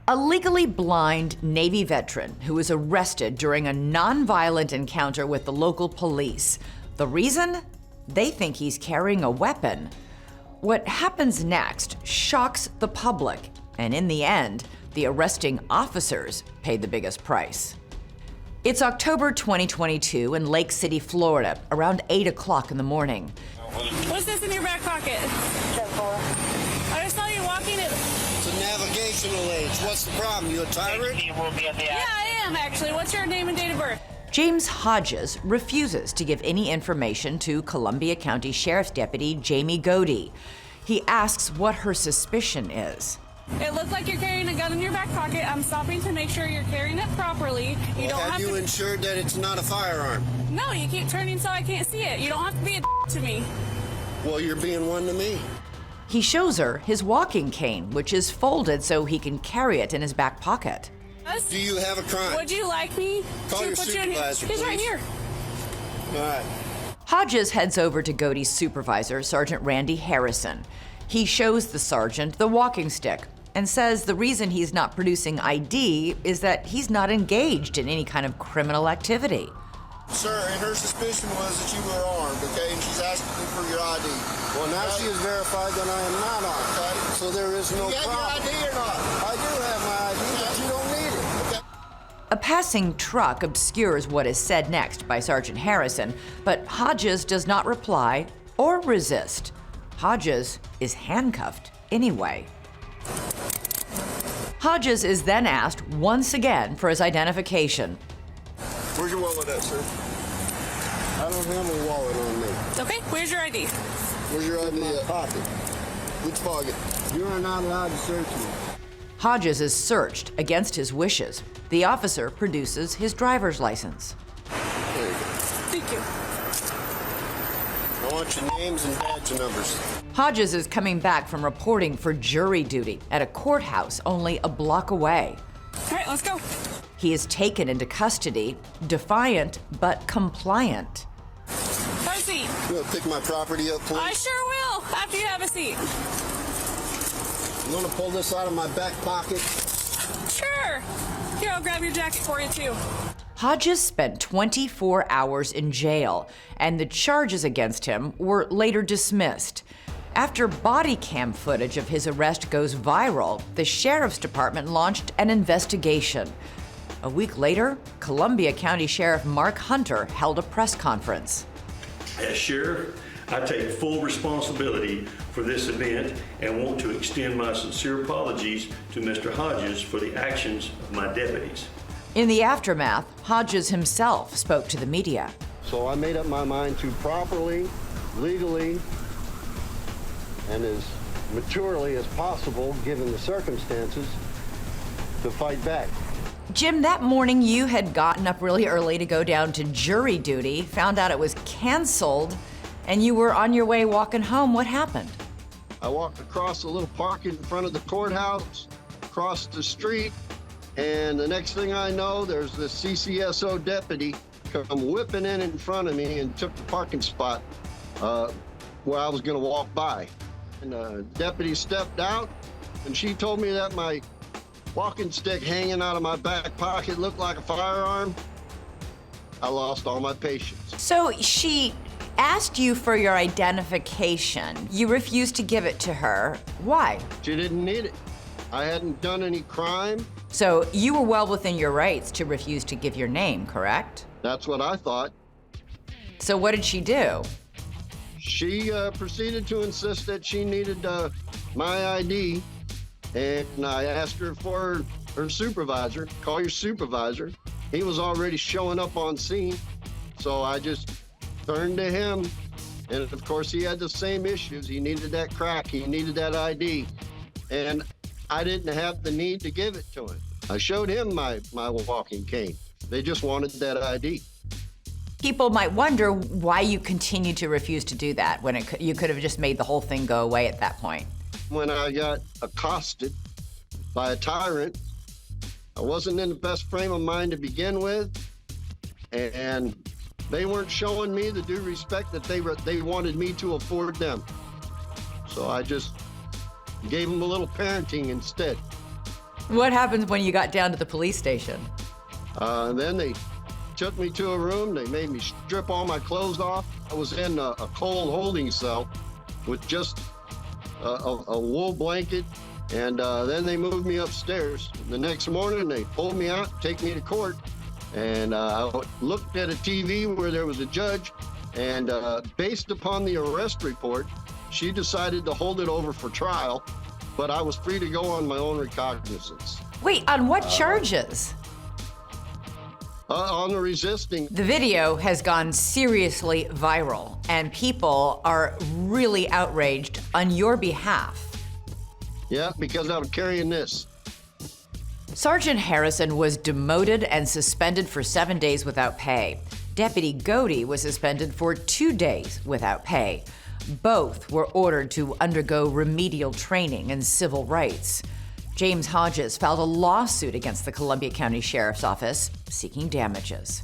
A legally blind Navy veteran who was arrested during a nonviolent encounter with the local police. The reason? They think he's carrying a weapon. What happens next shocks the public, and in the end, the arresting officers paid the biggest price. It's October 2022 in Lake City, Florida, around 8 o'clock in the morning. What's this in your back pocket? I just saw you walking it. It's a navigational aid. What's the problem? You a tyrant? Yeah, I am actually. What's your name and date of birth? James Hodges refuses to give any information to Columbia County Sheriff's Deputy Jamie Godey. He asks what her suspicion is. It looks like you're carrying a gun in your back pocket. I'm stopping to make sure you're carrying it properly. You don't have you to... ensured that it's not a firearm? No, you keep turning so I can't see it. You don't have to be a to me. Well, you're being one to me. He shows her his walking cane, which is folded so he can carry it in his back pocket. Do you have a crime? Would you like me Call to your put you in here? supervisor, He's right please. here. All right. Hodges heads over to Godey's supervisor, Sergeant Randy Harrison. He shows the sergeant the walking stick and says the reason he's not producing ID is that he's not engaged in any kind of criminal activity. Sir, and her suspicion was that you were armed, okay? And she's asking you for your ID. Well, now she has verified that I am not armed, okay? So there is no problem. You have your ID or not? I do have my ID, but you don't need it. Okay. A passing truck obscures what is said next by Sergeant Harrison, but Hodges does not reply or resist. Hodges is handcuffed anyway. Hodges is then asked once again for his identification. Where's your wallet at, sir? I don't have a wallet on me. Okay, where's your ID? Where's your ID at? Pocket. Which pocket? You are not allowed to search me. Hodges is searched against his wishes. The officer produces his driver's license. There you go. Thank you. I want your names and badge numbers. Hodges is coming back from reporting for jury duty at a courthouse only a block away. All right, let's go. He is taken into custody, defiant but compliant. Have a seat. You want to pick my property up, please? I sure will, after you have a seat. You want to pull this out of my back pocket? Sure. Here, I'll grab your jacket for you, too. Hodges spent 24 hours in jail, and the charges against him were later dismissed. After body cam footage of his arrest goes viral, the sheriff's department launched an investigation. A week later, Columbia County Sheriff Mark Hunter held a press conference. As sheriff, I take full responsibility for this event and want to extend my sincere apologies to Mr. Hodges for the actions of my deputies. In the aftermath, Hodges himself spoke to the media. So I made up my mind to properly, legally, and as maturely as possible, given the circumstances, to fight back. Jim, that morning you had gotten up really early to go down to jury duty, found out it was canceled, and you were on your way walking home. What happened? I walked across a little park in front of the courthouse, across the street, and the next thing I know, there's this CCSO deputy come whipping in front of me and took the parking spot where I was gonna walk by. And the deputy stepped out, and she told me that my walking stick hanging out of my back pocket looked like a firearm. I lost all my patience. So she asked you for your identification. You refused to give it to her. Why? She didn't need it. I hadn't done any crime. So you were well within your rights to refuse to give your name, correct? That's what I thought. So what did she do? She proceeded to insist that she needed my ID, and I asked her for her supervisor. Call your supervisor. He was already showing up on scene, so I just turned to him, and of course he had the same issues. He needed that crack, he needed that ID, and I didn't have the need to give it to him. I showed him my walking cane. They just wanted that ID. People might wonder why you continued to refuse to do that when you could have just made the whole thing go away at that point. When I got accosted by a tyrant, I wasn't in the best frame of mind to begin with, and they weren't showing me the due respect that they wanted me to afford them. So I just gave them a little parenting instead. What happened when you got down to the police station? Then they took me to a room. They made me strip all my clothes off. I was in a cold holding cell with just a wool blanket. And then they moved me upstairs. The next morning, they pulled me out, take me to court. And I looked at a TV where there was a judge. And based upon the arrest report, she decided to hold it over for trial. But I was free to go on my own recognizance. Wait, on what charges? On the resisting. The video has gone seriously viral, and people are really outraged on your behalf. Yeah, because I'm carrying this. Sergeant Harrison was demoted and suspended for 7 days without pay. Deputy Godey was suspended for 2 days without pay. Both were ordered to undergo remedial training in civil rights. James Hodges filed a lawsuit against the Columbia County Sheriff's Office seeking damages.